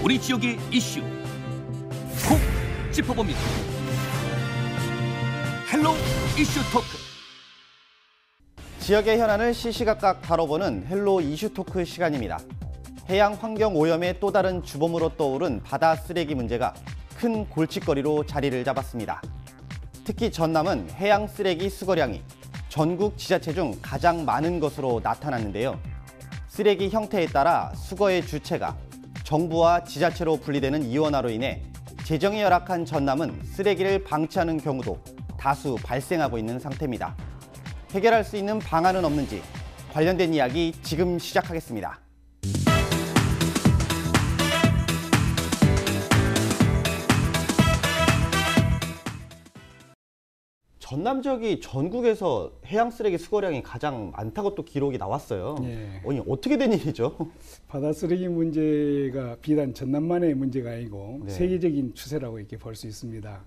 우리 지역의 이슈 콕 짚어봅니다. 헬로 이슈 토크. 지역의 현안을 시시각각 다뤄보는 헬로 이슈 토크 시간입니다. 해양 환경 오염의 또 다른 주범으로 떠오른 바다 쓰레기 문제가 큰 골칫거리로 자리를 잡았습니다. 특히 전남은 해양 쓰레기 수거량이 전국 지자체 중 가장 많은 것으로 나타났는데요. 쓰레기 형태에 따라 수거의 주체가 정부와 지자체로 분리되는 이원화로 인해 재정이 열악한 전남은 쓰레기를 방치하는 경우도 다수 발생하고 있는 상태입니다. 해결할 수 있는 방안은 없는지 관련된 이야기 지금 시작하겠습니다. 전남 지역이 전국에서 해양 쓰레기 수거량이 가장 많다고 또 기록이 나왔어요. 예. 아니, 어떻게 된 일이죠? 바다 쓰레기 문제가 비단 전남만의 문제가 아니고 네. 세계적인 추세라고 이렇게 볼 수 있습니다.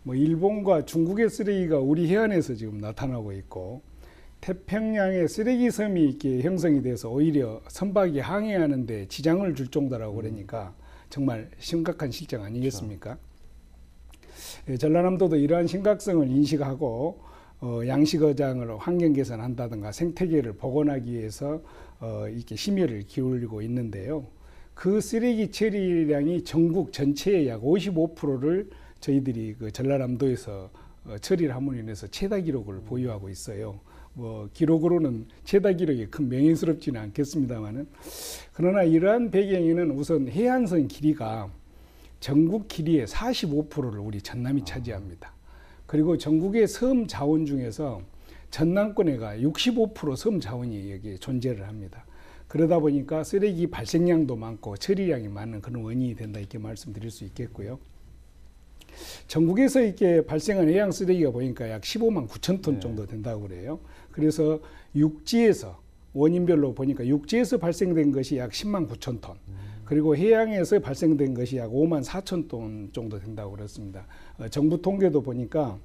뭐 일본과 중국의 쓰레기가 우리 해안에서 지금 나타나고 있고, 태평양에 쓰레기 섬이 이렇게 형성이 돼서 오히려 선박이 항해하는데 지장을 줄 정도라고 그러니까 정말 심각한 실정 아니겠습니까? 예, 전라남도도 이러한 심각성을 인식하고 양식어장을 환경 개선한다든가 생태계를 복원하기 위해서 이렇게 심혈을 기울이고 있는데요. 그 쓰레기 처리량이 전국 전체의 약 55%를 저희들이 그 전라남도에서 처리를 함으로 인해서 최다 기록을 보유하고 있어요. 뭐 기록으로는 최다 기록이 큰 명예스럽지는 않겠습니다만은, 그러나 이러한 배경에는 우선 해안선 길이가 전국 길이의 45%를 우리 전남이 차지합니다. 그리고 전국의 섬 자원 중에서 전남권에가 65% 섬 자원이 여기에 존재를 합니다. 그러다 보니까 쓰레기 발생량도 많고 처리량이 많은 그런 원인이 된다, 이렇게 말씀드릴 수 있겠고요. 전국에서 이렇게 발생한 해양 쓰레기가 보니까 약 15만 9천 톤 정도 된다고 그래요. 그래서 육지에서 원인별로 보니까 육지에서 발생된 것이 약 10만 9천 톤. 그리고 해양에서 발생된 것이 약 5만 4천 톤 정도 된다고 그랬습니다. 정부 통계도 보니까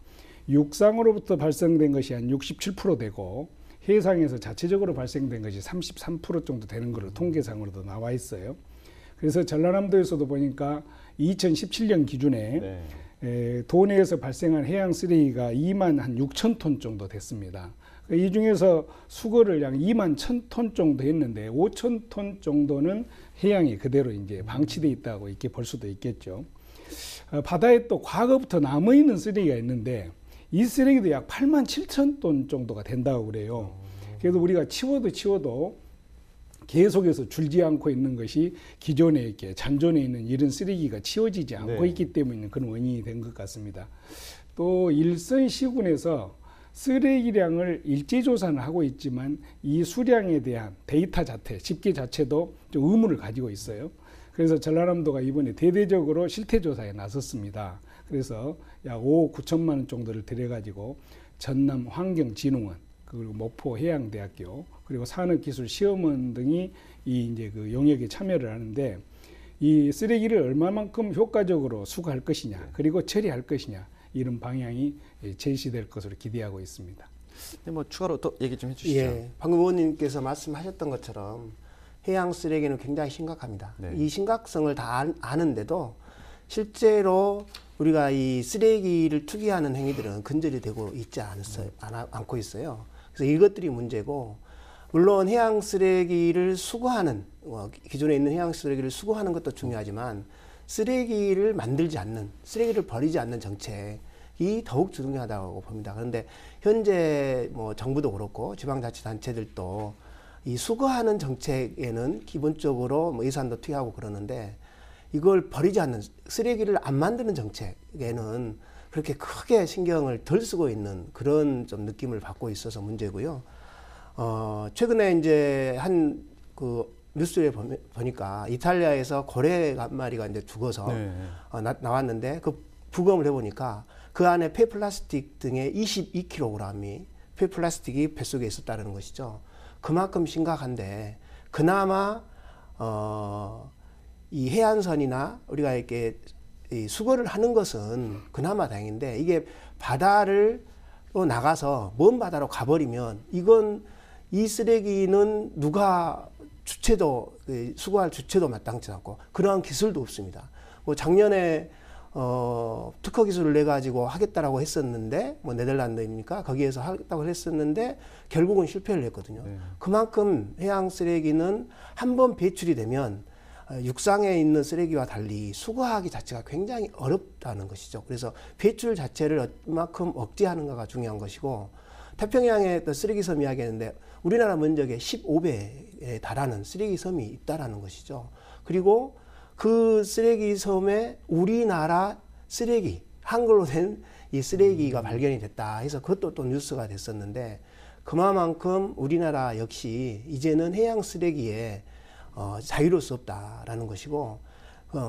육상으로부터 발생된 것이 한 67% 되고, 해상에서 자체적으로 발생된 것이 33% 정도 되는 걸로 통계상으로도 나와 있어요. 그래서 전라남도에서도 보니까 2017년 기준에 도내에서 발생한 해양 쓰레기가 2만 한 6천 톤 정도 됐습니다. 이 중에서 수거를 약 2만 1천 톤 정도 했는데 5천 톤 정도는 해양에 그대로 이제 방치돼 있다고 이렇게 볼 수도 있겠죠. 바다에 또 과거부터 남아 있는 쓰레기가 있는데 이 쓰레기도 약 8만 7천 톤 정도가 된다고 그래요. 그래도 우리가 치워도 계속해서 줄지 않고 있는 것이 기존에 이렇게 잔존해 있는 이런 쓰레기가 치워지지 않고 있기 때문에 그런 원인이 된 것 같습니다. 또 일선 시군에서 쓰레기량을 일제조사는 하고 있지만 이 수량에 대한 데이터 자체, 집계 자체도 좀 의문을 가지고 있어요. 그래서 전라남도가 이번에 대대적으로 실태조사에 나섰습니다. 그래서 약 5억 9천만 원 정도를 들여가지고 전남 환경진흥원, 그리고 목포해양대학교, 그리고 산업기술시험원 등이 이 이제 그 용역에 참여를 하는데, 이 쓰레기를 얼마만큼 효과적으로 수거할 것이냐, 그리고 처리할 것이냐, 이런 방향이 제시될 것으로 기대하고 있습니다. 네, 뭐 추가로 또 얘기 좀 해주시죠. 예, 방금 의원님께서 말씀하셨던 것처럼 해양 쓰레기는 굉장히 심각합니다. 네. 이 심각성을 다 아는데도 실제로 우리가 이 쓰레기를 투기하는 행위들은 근절이 되고 있지 않고 있어요. 그래서 이것들이 문제고, 물론 해양 쓰레기를 수거하는, 기존에 있는 해양 쓰레기를 수거하는 것도 중요하지만 쓰레기를 만들지 않는, 쓰레기를 버리지 않는 정책이 더욱 중요하다고 봅니다. 그런데 현재 뭐 정부도 그렇고 지방자치단체들도 이 수거하는 정책에는 기본적으로 뭐 예산도 투여하고 그러는데, 이걸 버리지 않는, 쓰레기를 안 만드는 정책에는 그렇게 크게 신경을 덜 쓰고 있는 그런 좀 느낌을 받고 있어서 문제고요. 최근에 이제 한 그 뉴스에 보니까 이탈리아에서 고래 한 마리가 이제 죽어서 나왔는데, 그 부검을 해보니까 그 안에 폐플라스틱 등의 22kg이 폐플라스틱이 뱃속에 있었다는 것이죠. 그만큼 심각한데, 그나마 이 해안선이나 우리가 이렇게 이 수거를 하는 것은 그나마 다행인데, 이게 바다로 나가서 먼 바다로 가버리면 이건 이 쓰레기는 누가 주체도 수거할 주체도 마땅치 않고 그러한 기술도 없습니다. 뭐 작년에 특허 기술을 내 가지고 하겠다라고 했었는데 뭐 네덜란드입니까? 거기에서 하겠다고 했었는데 결국은 실패를 했거든요. 네. 그만큼 해양 쓰레기는 한번 배출이 되면 육상에 있는 쓰레기와 달리 수거하기 자체가 굉장히 어렵다는 것이죠. 그래서 배출 자체를 얼마큼 억제하는가가 중요한 것이고 태평양의 쓰레기 섬 이야기했는데 우리나라 면적의 15배에 달하는 쓰레기 섬이 있다라는 것이죠. 그리고 그 쓰레기 섬에 우리나라 쓰레기, 한글로 된 이 쓰레기가 발견이 됐다 해서 그것도 또 뉴스가 됐었는데 그만큼 우리나라 역시 이제는 해양 쓰레기에 자유로울 수 없다라는 것이고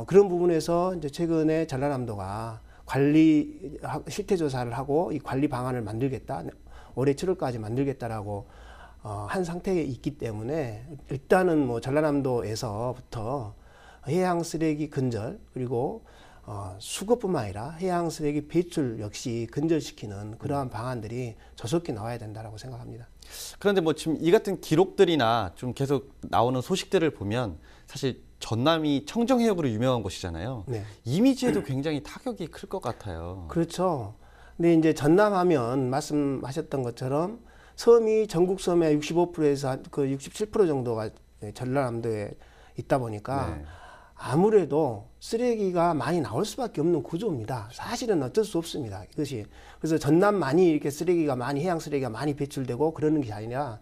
그런 부분에서 이제 최근에 전라남도가 관리 실태 조사를 하고 이 관리 방안을 만들겠다. 올해 7월까지 만들겠다라고 한 상태에 있기 때문에 일단은 뭐 전라남도에서부터 해양 쓰레기 근절 그리고 수거뿐만 아니라 해양 쓰레기 배출 역시 근절시키는 그러한 방안들이 조속히 나와야 된다라고 생각합니다. 그런데 뭐 지금 이 같은 기록들이나 좀 계속 나오는 소식들을 보면 사실 전남이 청정해역으로 유명한 곳이잖아요. 네. 이미지에도 굉장히 타격이 클 것 같아요. 그렇죠. 근데 이제 전남하면 말씀하셨던 것처럼 섬이 전국 섬의 65%에서 그 67% 정도가 전라남도에 있다 보니까 네. 아무래도 쓰레기가 많이 나올 수밖에 없는 구조입니다. 사실은 어쩔 수 없습니다. 이것이 그래서 전남만이 이렇게 쓰레기가 많이 해양 쓰레기가 많이 배출되고 그러는 게 아니라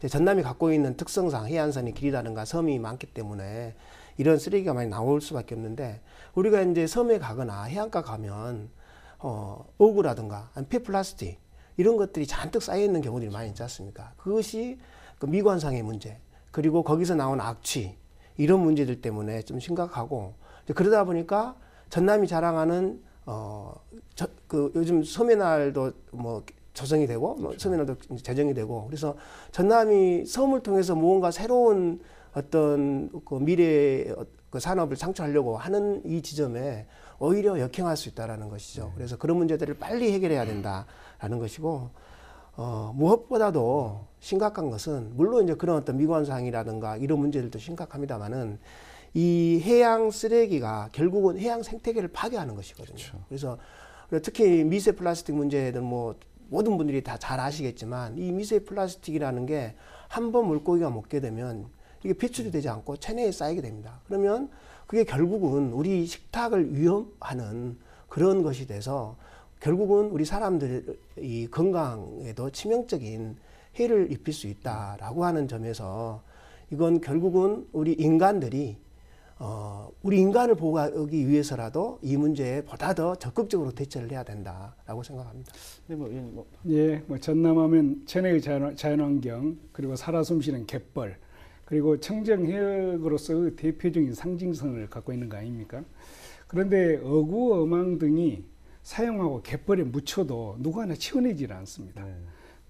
전남이 갖고 있는 특성상 해안선의 길이라든가 섬이 많기 때문에 이런 쓰레기가 많이 나올 수밖에 없는데 우리가 이제 섬에 가거나 해안가 가면 어구라든가 폐플라스틱 이런 것들이 잔뜩 쌓여 있는 경우들이 많이 있지 않습니까? 그것이 그 미관상의 문제 그리고 거기서 나온 악취 이런 문제들 때문에 좀 심각하고 그러다 보니까 전남이 자랑하는 그 요즘 섬의 날도 뭐 조성이 되고 뭐 섬의 날도 제정이 되고 그래서 전남이 섬을 통해서 무언가 새로운 어떤 그 미래 그 산업을 창출하려고 하는 이 지점에 오히려 역행할 수 있다라는 것이죠. 그래서 그런 문제들을 빨리 해결해야 된다라는 것이고 무엇보다도 심각한 것은 물론 이제 그런 어떤 미관상이라든가 이런 문제들도 심각합니다만은 이 해양 쓰레기가 결국은 해양 생태계를 파괴하는 것이거든요. 그렇죠. 그래서 특히 미세 플라스틱 문제는 뭐 모든 분들이 다 잘 아시겠지만 이 미세 플라스틱이라는 게 한 번 물고기가 먹게 되면 이게 배출이 되지 않고 체내에 쌓이게 됩니다. 그러면 그게 결국은 우리 식탁을 위험하는 그런 것이 돼서 결국은 우리 사람들의 건강에도 치명적인 해를 입힐 수 있다라고 하는 점에서 이건 결국은 우리 인간들이 우리 인간을 보호하기 위해서라도 이 문제에 보다 더 적극적으로 대처를 해야 된다라고 생각합니다. 예, 뭐 전남하면 천혜의 자연환경 그리고 살아 숨쉬는 갯벌 그리고 청정해역으로서 대표적인 상징성을 갖고 있는 거 아닙니까? 그런데 어구, 어망 등이 사용하고 갯벌에 묻혀도 누구나 치워내질 않습니다. 네.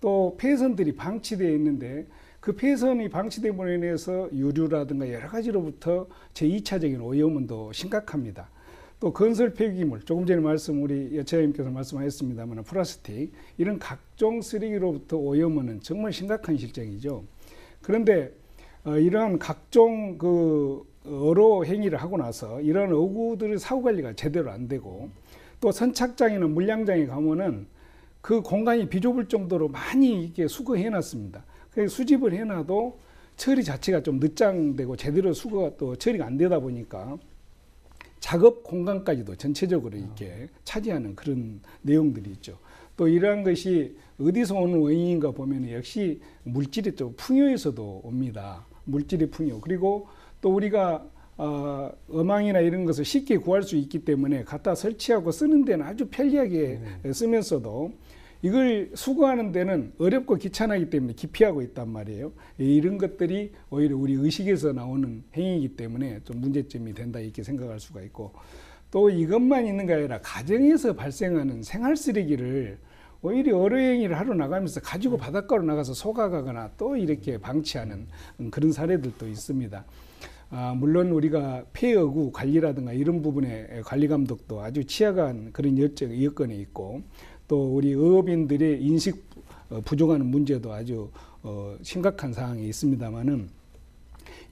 또 폐선들이 방치되어 있는데 그 폐선이 방치됨으로 인해서 유류라든가 여러 가지로부터 제2차적인 오염원도 심각합니다. 또 건설 폐기물, 조금 전에 우리 여차장님께서 말씀하셨습니다만 플라스틱 이런 각종 쓰레기로부터 오염원은 정말 심각한 실정이죠. 그런데 이러한 각종 그 어로 행위를 하고 나서 이런 어구들의 사후 관리가 제대로 안 되고 또 선착장이나 물량장에 가면은 그 공간이 비좁을 정도로 많이 이렇게 수거해 놨습니다. 그래서 수집을 해놔도 처리 자체가 좀 늦장되고 제대로 수거가 또 처리가 안 되다 보니까 작업 공간까지도 전체적으로 이렇게 차지하는 그런 내용들이 있죠. 또 이러한 것이 어디서 오는 원인인가 보면 역시 물질의 좀 풍요에서도 옵니다. 물질의 풍요. 그리고 또 우리가 어망이나 이런 것을 쉽게 구할 수 있기 때문에 갖다 설치하고 쓰는 데는 아주 편리하게 쓰면서도 이걸 수거하는 데는 어렵고 귀찮기 때문에 기피하고 있단 말이에요. 이런 것들이 오히려 우리 의식에서 나오는 행위이기 때문에 좀 문제점이 된다 이렇게 생각할 수가 있고 또 이것만 있는 게 아니라 가정에서 발생하는 생활 쓰레기를 오히려 어뢰행위를 하러 나가면서 가지고 바닷가로 나가서 속아가거나 또 이렇게 방치하는 그런 사례들도 있습니다. 물론 우리가 폐어구 관리라든가 이런 부분의 관리 감독도 아주 취약한 그런 여건에 있고 또 우리 어업인들의 인식 부족하는 문제도 아주 심각한 상황에 있습니다만은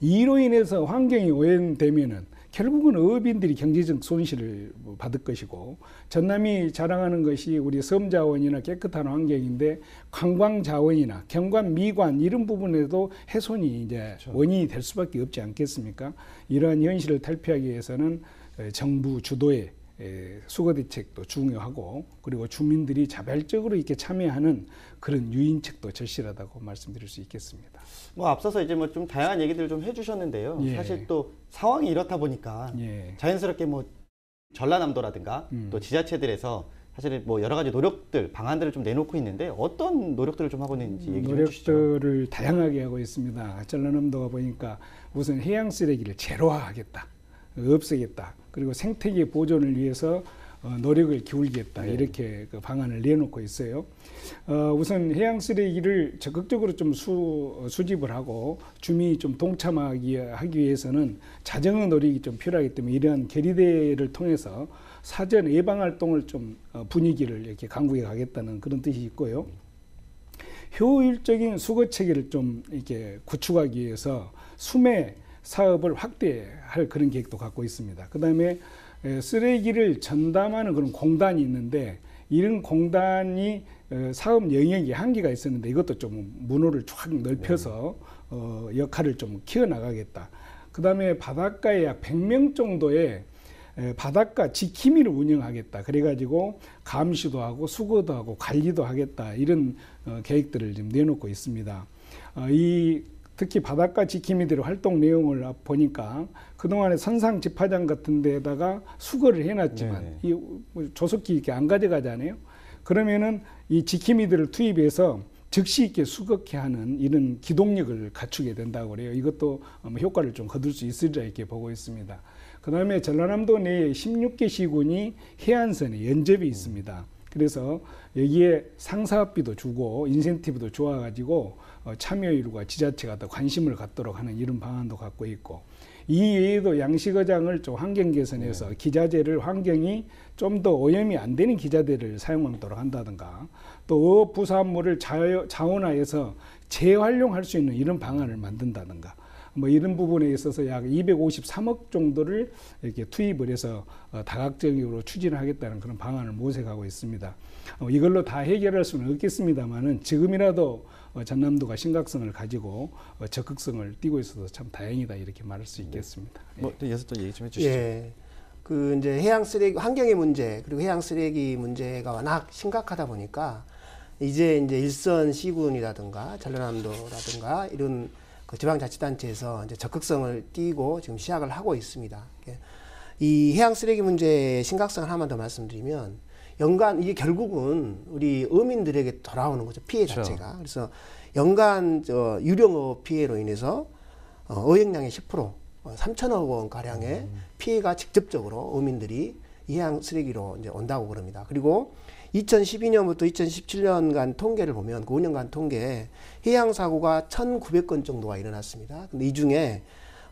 이로 인해서 환경이 오염되면은 결국은 어민들이 경제적 손실을 받을 것이고, 전남이 자랑하는 것이 우리 섬자원이나 깨끗한 환경인데 관광 자원이나 경관 미관 이런 부분에도 훼손이 이제 원인이 될 수밖에 없지 않겠습니까? 이러한 현실을 탈피하기 위해서는 정부 주도의 수거 대책도 중요하고, 그리고 주민들이 자발적으로 이렇게 참여하는 그런 유인책도 절실하다고 말씀드릴 수 있겠습니다. 뭐 앞서서 이제 뭐 좀 다양한 얘기들 좀 해주셨는데요. 예. 사실 또 상황이 이렇다 보니까 예. 자연스럽게 뭐 전라남도라든가 또 지자체들에서 사실 뭐 여러 가지 노력들, 방안들을 좀 내놓고 있는데 어떤 노력들을 좀 하고 있는지 얘기 좀 해주시죠. 노력들을 다양하게 하고 있습니다. 전라남도가 보니까 우선 해양 쓰레기를 제로화하겠다, 없애겠다, 그리고 생태계 보존을 위해서 노력을 기울이겠다, 네. 이렇게 그 방안을 내놓고 있어요. 우선 해양 쓰레기를 적극적으로 좀 수집을 하고 주민이 좀 동참하기 위해서는 자정의 노력이 좀 필요하기 때문에 이러한 결의대회를 통해서 사전 예방 활동을 좀 분위기를 이렇게 강구해 가겠다는 그런 뜻이 있고요. 효율적인 수거 체계를 좀 이렇게 구축하기 위해서 수매 사업을 확대할 그런 계획도 갖고 있습니다. 그다음에 쓰레기를 전담하는 그런 공단이 있는데, 이런 공단이 사업 영역이 한계가 있었는데 이것도 좀 문호를 쫙 넓혀서 역할을 좀 키워나가겠다. 그다음에 바닷가에 약 100명 정도의 바닷가 지킴이를 운영하겠다. 그래가지고 감시도 하고 수거도 하고 관리도 하겠다. 이런 계획들을 지금 내놓고 있습니다. 특히 바닷가 지킴이들의 활동 내용을 보니까 그동안에 선상 집화장 같은 데다가 수거를 해놨지만 이 조속히 이렇게 안 가져가잖아요. 그러면은 이 지킴이들을 투입해서 즉시 있게 수거케 하는 이런 기동력을 갖추게 된다고 그래요. 이것도 효과를 좀 거둘 수 있으리라 이렇게 보고 있습니다. 그 다음에 전라남도 내에 16개 시군이 해안선에 연접이 있습니다. 그래서 여기에 상사비도 주고 인센티브도 좋아가지고 참여율과 지자체가 더 관심을 갖도록 하는 이런 방안도 갖고 있고, 이 외에도 양식어장을 좀 환경 개선해서 기자재를 환경이 좀 더 오염이 안 되는 기자재를 사용하도록 한다든가, 또 어업 부산물을 자원화해서 재활용할 수 있는 이런 방안을 만든다든가, 뭐 이런 부분에 있어서 약 253억 정도를 이렇게 투입을 해서 다각적으로 추진하겠다는 그런 방안을 모색하고 있습니다. 이걸로 다 해결할 수는 없겠습니다만은 지금이라도 전남도가 심각성을 가지고 적극성을 띠고 있어서 참 다행이다 이렇게 말할 수 있겠습니다. 뭐 이어서 또 얘기 좀 해주시죠. 예. 그 이제 해양 쓰레기 환경의 문제 그리고 해양 쓰레기 문제가 워낙 심각하다 보니까 이제 일선 시군이라든가 전라남도라든가 이런 그 지방자치단체에서 이제 적극성을 띠고 지금 시작을 하고 있습니다. 이 해양 쓰레기 문제의 심각성을 하나만 더 말씀드리면, 연간 이게 결국은 우리 어민들에게 돌아오는 거죠, 피해 자체가. 그래서 연간 유령어 피해로 인해서 어획량의 10% 3천억 원 가량의 피해가 직접적으로 어민들이 이 해양 쓰레기로 이제 온다고 그럽니다. 그리고 2012년부터 2017년간 통계를 보면 그 5년간 통계에 해양 사고가 1,900건 정도가 일어났습니다. 근데 이 중에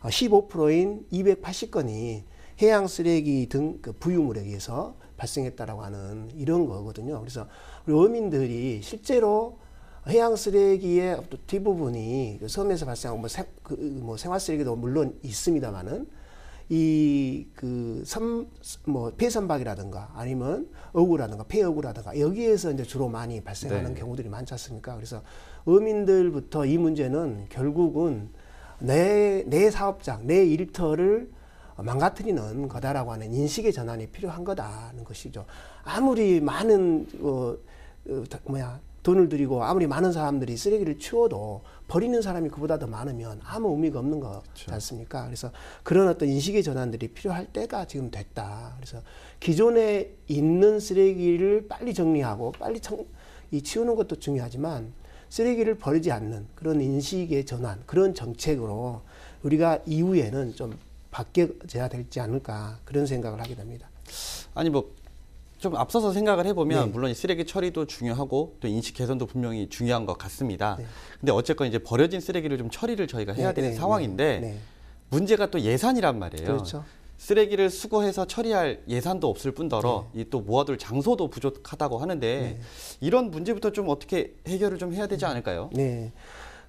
15%인 280건이 해양 쓰레기 등 그 부유물에 의해서 발생했다라고 하는 이런 거거든요. 그래서 우리 어민들이 실제로 해양 쓰레기의 대부분이 섬에서 발생하고 뭐 생활 쓰레기도 물론 있습니다만은 폐선박이라든가 아니면 어구라든가 폐어구라든가 여기에서 이제 주로 많이 발생하는 경우들이 많지 않습니까? 그래서 어민들부터 이 문제는 결국은 내 사업장, 내 일터를 망가뜨리는 거다라고 하는 인식의 전환이 필요한 거다는 것이죠. 아무리 많은 돈을 들이고 아무리 많은 사람들이 쓰레기를 치워도 버리는 사람이 그보다 더 많으면 아무 의미가 없는 거지 않습니까? 그래서 그런 어떤 인식의 전환들이 필요할 때가 지금 됐다. 그래서 기존에 있는 쓰레기를 빨리 정리하고 빨리 치우는 것도 중요하지만 쓰레기를 버리지 않는 그런 인식의 전환, 그런 정책으로 우리가 이후에는 좀 바뀌어져야 되지 않을까, 그런 생각을 하게 됩니다. 아니 좀 앞서서 생각을 해보면 물론 이 쓰레기 처리도 중요하고 또 인식 개선도 분명히 중요한 것 같습니다. 근데 어쨌건 이제 버려진 쓰레기를 좀 처리를 저희가 해야 되는 상황인데 문제가 또 예산이란 말이에요. 그렇죠. 쓰레기를 수거해서 처리할 예산도 없을 뿐더러 이 또 모아둘 장소도 부족하다고 하는데 이런 문제부터 좀 어떻게 해결을 좀 해야 되지 않을까요? 네.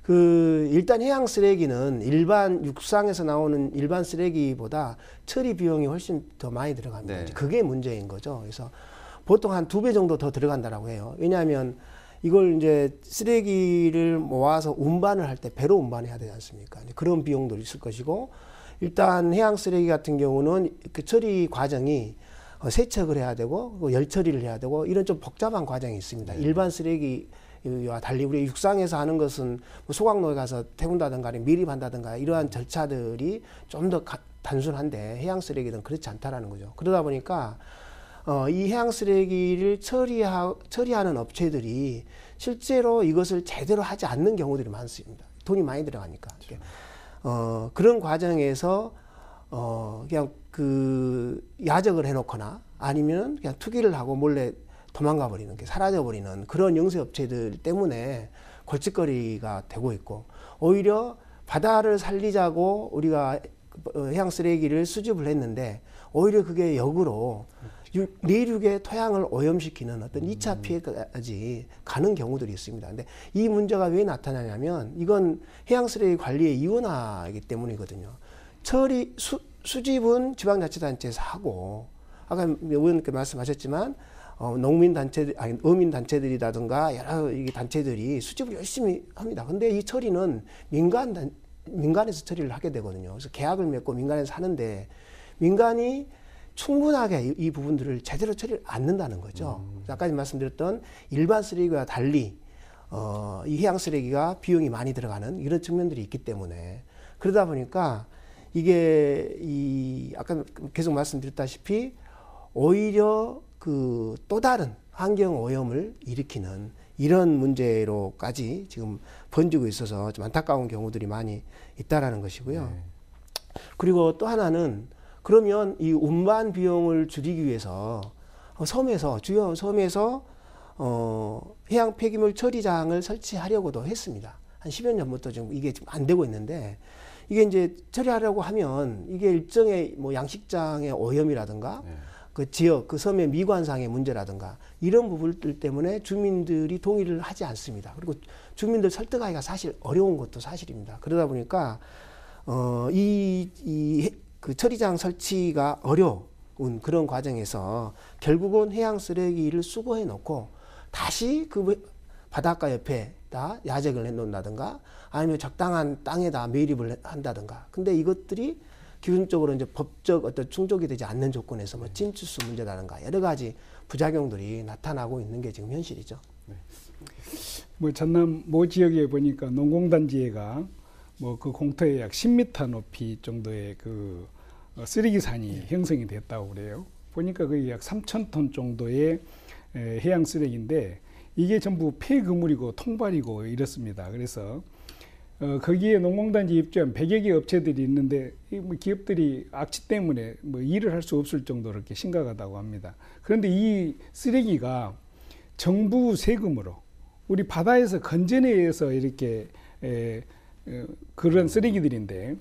일단 해양 쓰레기는 일반 육상에서 나오는 일반 쓰레기보다 처리 비용이 훨씬 더 많이 들어갑니다. 네. 그게 문제인 거죠. 그래서 보통 한 2배 정도 더 들어간다라고 해요. 왜냐하면 이걸 이제 쓰레기를 모아서 운반을 할 때 배로 운반해야 되지 않습니까? 그런 비용도 있을 것이고, 일단 해양 쓰레기 같은 경우는 그 처리 과정이 세척을 해야 되고 열 처리를 해야 되고 이런 좀 복잡한 과정이 있습니다. 일반 쓰레기와 달리 우리 육상에서 하는 것은 뭐 소각로에 가서 태운다든가 밀입한다든가 이러한 절차들이 좀 더 단순한데 해양 쓰레기는 그렇지 않다라는 거죠. 그러다 보니까 이 해양 쓰레기를 처리하는 업체들이 실제로 이것을 제대로 하지 않는 경우들이 많습니다. 돈이 많이 들어가니까. 그런 과정에서 그냥 야적을 해놓거나 아니면 그냥 투기를 하고 몰래 도망가 버리는 게 사라져 버리는 그런 영세업체들 때문에 골칫거리가 되고 있고, 오히려 바다를 살리자고 우리가 해양 쓰레기를 수집을 했는데 오히려 그게 역으로 내륙의 토양을 오염시키는 어떤 2차 피해까지 가는 경우들이 있습니다. 근데 이 문제가 왜 나타나냐면 이건 해양 쓰레기 관리의 이원화이기 때문이거든요. 수집은 지방자치단체에서 하고, 아까 의원님께 말씀하셨지만 어민단체들이라든가 여러 단체들이 수집을 열심히 합니다. 근데 이 처리는 민간에서 처리를 하게 되거든요. 그래서 계약을 맺고 민간에서 하는데 민간이 충분하게 이 부분들을 제대로 처리를 않는다는 거죠. 아까 말씀드렸던 일반 쓰레기와 달리 이 해양 쓰레기가 비용이 많이 들어가는 이런 측면들이 있기 때문에, 그러다 보니까 이게 아까 계속 말씀드렸다시피 오히려 또 다른 환경 오염을 일으키는 이런 문제로까지 지금 번지고 있어서 좀 안타까운 경우들이 많이 있다라는 것이고요. 그리고 또 하나는, 그러면 이 운반 비용을 줄이기 위해서 주요 섬에서 해양 폐기물 처리장을 설치하려고도 했습니다. 한 10여 년부터 지금 이게 지금 안 되고 있는데, 이게 이제 처리하려고 하면 이게 일정의 뭐 양식장의 오염이라든가 그 지역, 그 섬의 미관상의 문제라든가 이런 부분들 때문에 주민들이 동의를 하지 않습니다. 그리고 주민들 설득하기가 사실 어려운 것도 사실입니다. 그러다 보니까 그 처리장 설치가 어려운 그런 과정에서 결국은 해양 쓰레기를 수거해 놓고 다시 그 바닷가 옆에다 야적을 해 놓는다든가 아니면 적당한 땅에다 매립을 한다든가. 근데 이것들이 기본적으로 이제 법적 어떤 충족이 되지 않는 조건에서 뭐 침투수 문제라든가 여러 가지 부작용들이 나타나고 있는 게 지금 현실이죠. 뭐 전남 모 지역에 보니까 농공단지에가 뭐 그 공터에 약 10m 높이 정도의 그 쓰레기산이 형성이 됐다고 그래요. 보니까 거의 약 3,000톤 정도의 해양 쓰레기인데 이게 전부 폐그물이고 통발이고 이렇습니다. 그래서 거기에 농공단지 입주한 100여 개 업체들이 있는데 뭐 기업들이 악취 때문에 뭐 일을 할 수 없을 정도로 이렇게 심각하다고 합니다. 그런데 이 쓰레기가 정부 세금으로 우리 바다에서 건전해서 이렇게 그런 쓰레기들인데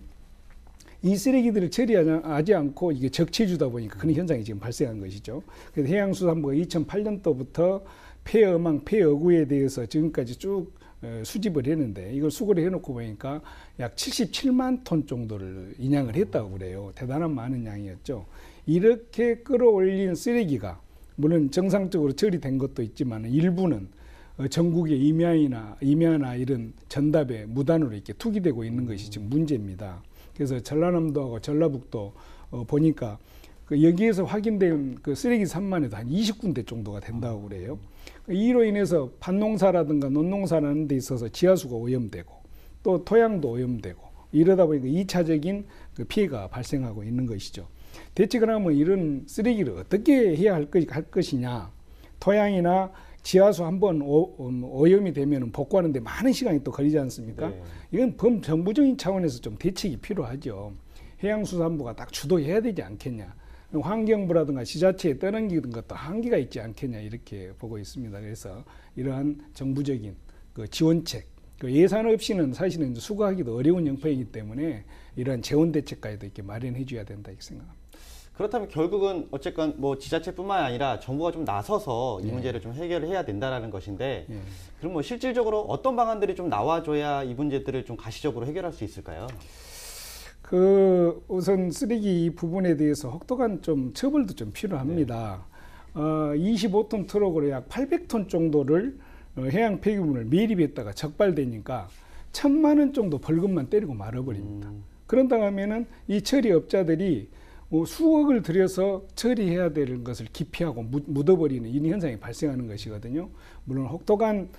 이 쓰레기들을 처리하지 않고 이게 적체주다 보니까 그런 현상이 지금 발생한 것이죠. 그래서 해양수산부가 2008년도부터 폐어망, 폐어구에 대해서 지금까지 쭉 수집을 했는데 이걸 수거를 해놓고 보니까 약 77만 톤 정도를 인양을 했다고 그래요. 대단한 많은 양이었죠. 이렇게 끌어올린 쓰레기가 물론 정상적으로 처리된 것도 있지만 일부는 전국의 임야나 이런 전답에 무단으로 이렇게 투기되고 있는 것이 지금 문제입니다. 그래서 전라남도하고 전라북도 보니까 여기에서 확인된 그 쓰레기 산만 해도 한 20군데 정도가 된다고 그래요. 이로 인해서 밭농사라든가 논농사라는 데 있어서 지하수가 오염되고 또 토양도 오염되고 이러다 보니까 2차적인 그 피해가 발생하고 있는 것이죠. 대체 그러면 이런 쓰레기를 어떻게 해야 할 것이냐. 토양이나 지하수 한번 오염이 되면 복구하는 데 많은 시간이 또 걸리지 않습니까? 네. 이건 범정부적인 차원에서 좀 대책이 필요하죠. 해양수산부가 딱 주도해야 되지 않겠냐. 환경부라든가 지자체에 떠넘기는 것도 한계가 있지 않겠냐 이렇게 보고 있습니다. 그래서 이러한 정부적인 그 지원책, 그 예산 없이는 사실은 수거하기도 어려운 형편이기 때문에 이러한 재원 대책까지도 이렇게 마련해 줘야 된다 이렇게 생각합니다. 그렇다면 결국은 어쨌건 뭐 지자체뿐만 아니라 정부가 좀 나서서 이 문제를 좀 해결을 해야 된다라는 것인데 그럼 뭐 실질적으로 어떤 방안들이 좀 나와줘야 이 문제들을 좀 가시적으로 해결할 수 있을까요? 우선 쓰레기 이 부분에 대해서 혹독한 좀 처벌도 좀 필요합니다. 25톤 트럭으로 약 800톤 정도를 해양 폐기물을 매립했다가 적발되니까 1,000만 원 정도 벌금만 때리고 말아버립니다. 그런다 하면은 이 처리업자들이 수억을 들여서 처리해야 되는 것을 기피하고 묻어버리는 이런 현상이 발생하는 것이거든요. 물론 혹독한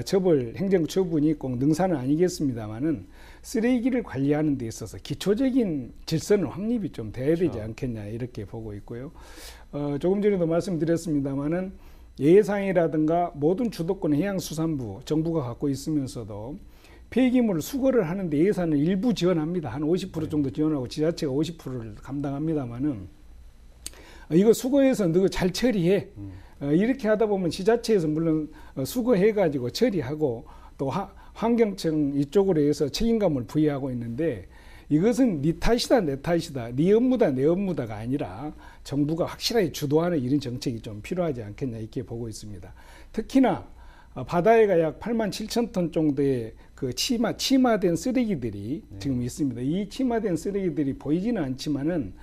처벌, 행정 처분이 꼭 능사는 아니겠습니다만은 쓰레기를 관리하는 데 있어서 기초적인 질서는 확립이 좀 돼야 되지 않겠냐 이렇게 보고 있고요. 조금 전에도 말씀드렸습니다만은 예산이라든가 모든 주도권 해양수산부 정부가 갖고 있으면서도 폐기물 수거를 하는데 예산을 일부 지원합니다. 한 50% 정도 지원하고 지자체가 50%를 감당합니다만은 이거 수거해서 너 잘 처리해. 이렇게 하다 보면 지자체에서 물론 수거해가지고 처리하고 또 환경청 이쪽으로 해서 책임감을 부여하고 있는데 이것은 네 탓이다 내 탓이다 네 업무다 내 업무다가 아니라 정부가 확실하게 주도하는 이런 정책이 좀 필요하지 않겠냐 이렇게 보고 있습니다. 특히나 바다에가 약 8만 7천 톤 정도의 그 침하된 쓰레기들이 지금 있습니다. 이 침하된 쓰레기들이 보이지는 않지만은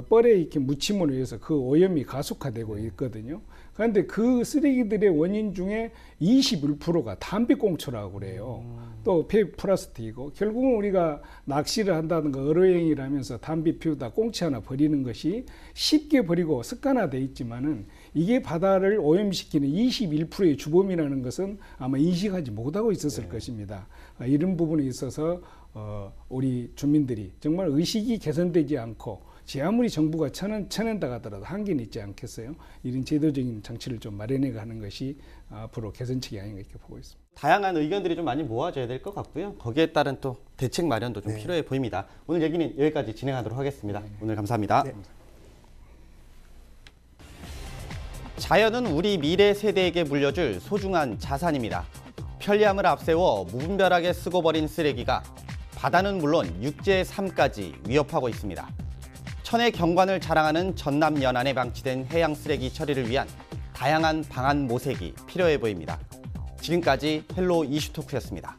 뻘에 이렇게 묻힘으로 해서 그 오염이 가속화되고 있거든요. 그런데 그 쓰레기들의 원인 중에 21%가 담배꽁초라고 그래요. 또 폐플라스틱이고 결국은 우리가 낚시를 한다든가 어로여행을 하면서 담배 피우다 꽁치 하나 버리는 것이 쉽게 버리고 습관화돼 있지만은 이게 바다를 오염시키는 21%의 주범이라는 것은 아마 인식하지 못하고 있었을 것입니다. 이런 부분에 있어서 우리 주민들이 정말 의식이 개선되지 않고 아무리 정부가 쳐낸다 하더라도 한계는 있지 않겠어요? 이런 제도적인 장치를 좀 마련해 가는 것이 앞으로 개선책이 아닌가 이렇게 보고 있습니다. 다양한 의견들이 좀 많이 모아져야 될 것 같고요. 거기에 따른 또 대책 마련도 좀 필요해 보입니다. 오늘 얘기는 여기까지 진행하도록 하겠습니다. 오늘 감사합니다. 자연은 우리 미래 세대에게 물려줄 소중한 자산입니다. 편리함을 앞세워 무분별하게 쓰고 버린 쓰레기가 바다는 물론 육지의 삶까지 위협하고 있습니다. 천의 경관을 자랑하는 전남 연안에 방치된 해양 쓰레기 처리를 위한 다양한 방안 모색이 필요해 보입니다. 지금까지 헬로 이슈토크였습니다.